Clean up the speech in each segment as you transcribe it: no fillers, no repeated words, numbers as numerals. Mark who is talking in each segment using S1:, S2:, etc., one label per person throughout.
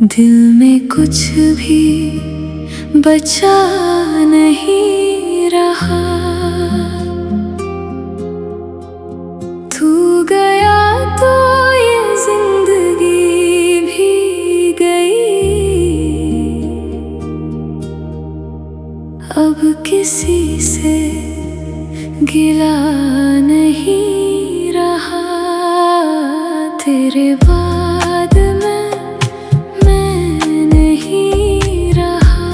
S1: दिल में कुछ भी बचा नहीं रहा। तू गया तो ये जिंदगी भी गई। अब किसी से गिला नहीं रहा। तेरे बाद मैं नहीं रहा।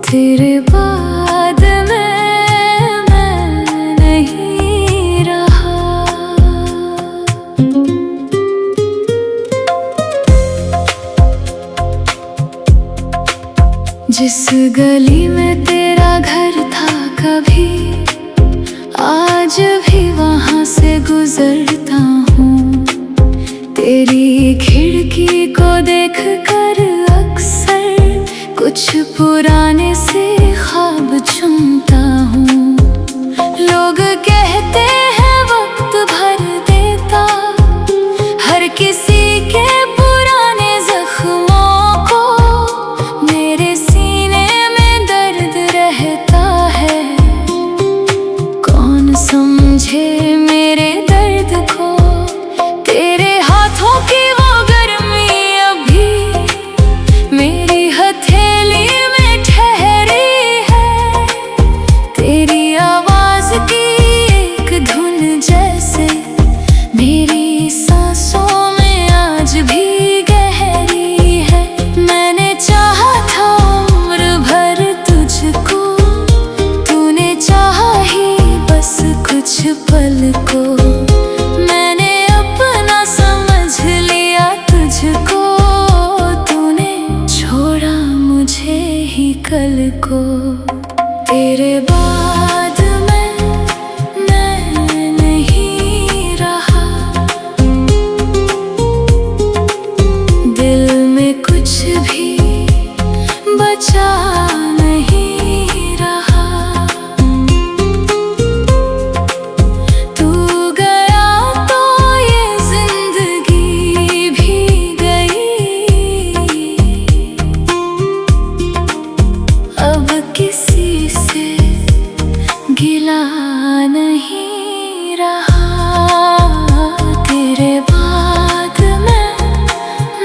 S1: तेरे बाद मैं नहीं रहा। जिस गली में तेरा घर था कभी, आज भी वहां से गुजरता हूँ। तेरी खिड़की को देख कर अक्सर कुछ पुराने से ख्वाब चुनता हूँ। लोग कहते हैं वक्त भर देता हर किसी के पुराने जख्मों को। मेरे सीने में दर्द रहता है, कौन समझे मेरे दर्द को। तेरे हाथों की वो गर्मी अभी मेरी हथेली में ठहरी है। तेरी आवाज की एक धुन जैसे मेरी सांसों में आज भी गहरी है। मैंने चाहा था उम्र भर तुझको, तूने चाहा ही बस कुछ पल को। मैंने अपना समझ लिया तुझको, तूने छोड़ा मुझे ही कल को। तेरे बाद मैं नहीं रहा। दिल में कुछ भी बचा नहीं रहा। तू गया तो ये जिंदगी भी गई। अब किसी से गिला नहीं रहा। तेरे बाद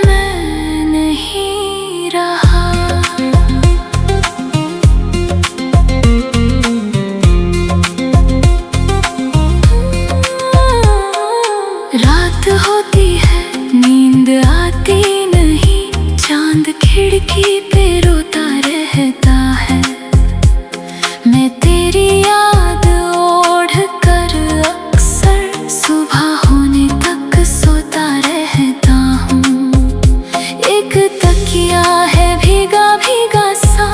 S1: मैं नहीं रहा। रात होती है नींद आती नहीं, चांद खिड़की पे रोता रहता है। मैं तेरी याद ओढ़ कर अक्सर सुबह होने तक सोता रहता हूँ। एक तकिया है भीगा भीगा सा,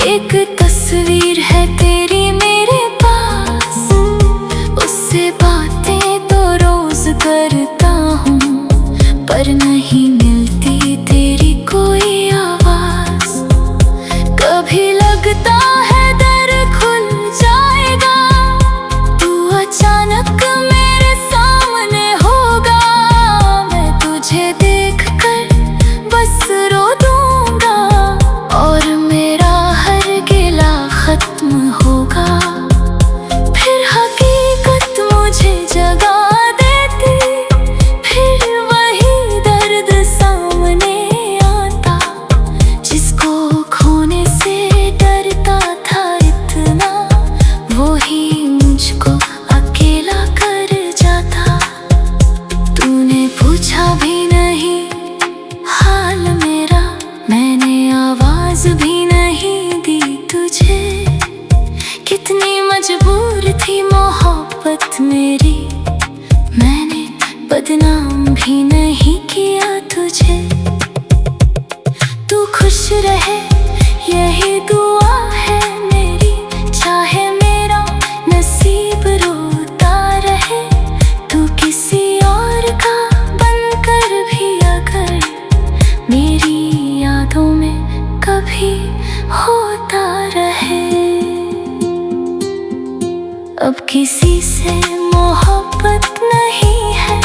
S1: एक तस्वीर है तेरी मेरे पास। उससे बातें तो रोज करता हूँ, पर नहीं मिलती तेरी कोई आवाज। कभी लगता है दर खुल जाएगा, तू अचानक मेरे सामने होगा। मैं तुझे देखकर बस रो दूंगा और मेरा हर गिला खत्म होगा। फिर हकीकत मुझे जगा देती, फिर वही दर्द सामने आता। जिसको खोने से डरता था इतना, वो ही मुझको अकेला कर जाता। तूने पूछा भी नहीं हाल मेरा, मैंने आवाज भी नहीं दी तुझे। कितनी मजबूर थी मोहब्बत मेरी, मैंने बदनाम भी नहीं किया तुझे। तू खुश रहे यही दुआ है मेरी, चाहे मेरा नसीब रोता रहे। तू किसी और का बनकर भी अगर मेरी यादों में कभी होता रहे। अब किसी से मोहब्बत नहीं है,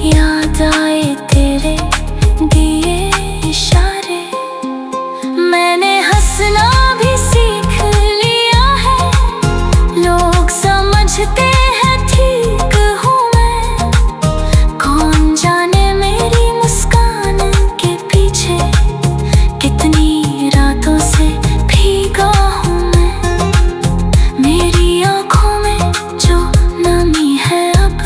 S1: याद आए तेरे दिए इशारे। मैंने हंसना भी सीख लिया है, लोग समझते हैं ठीक हूँ मैं। कौन जाने मेरी मुस्कान के पीछे कितनी रातों से भीगा हूँ मैं। मेरी आँखों में जो नमी है अब,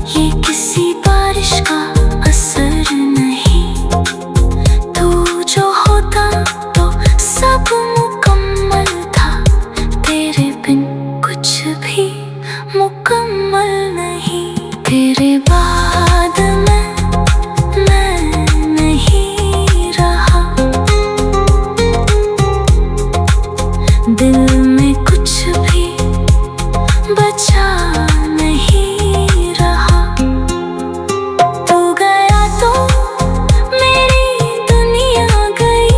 S1: ये किसी बारिश का असर नहीं। तू जो होता तो सब मुकम्मल था, तेरे बिन कुछ भी मुकम्मल नहीं। तेरे बाद मैं नहीं रहा, दिल में कुछ भी बचा नहीं रहा। तू गया तो मेरी दुनिया गई,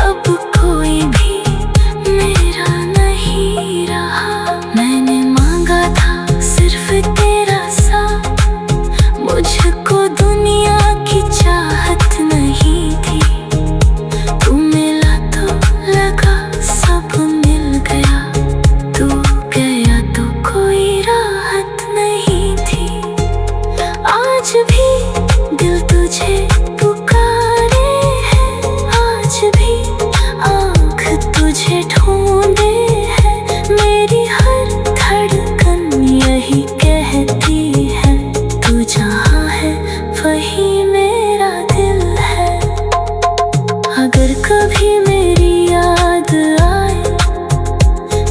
S1: अब कोई भी मेरा नहीं रहा। मैंने मांगा था सिर्फ तेरा साथ, मुझको दुनिया की चाहत नहीं थी। तू मिला तो लगा सब मिल गया, तू गया तो कोई राहत नहीं थी। आज भी दिल तुझे पुकारे है, आज भी आँख तुझे ढूंढे है। मेरी हर धड़कन यही कहती है, तू जहाँ है वही मेरा दिल है। अगर कभी मेरी याद आए,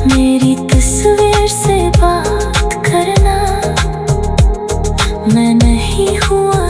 S1: मेरी तस्वीर से बात करना। मैं नहीं हुआ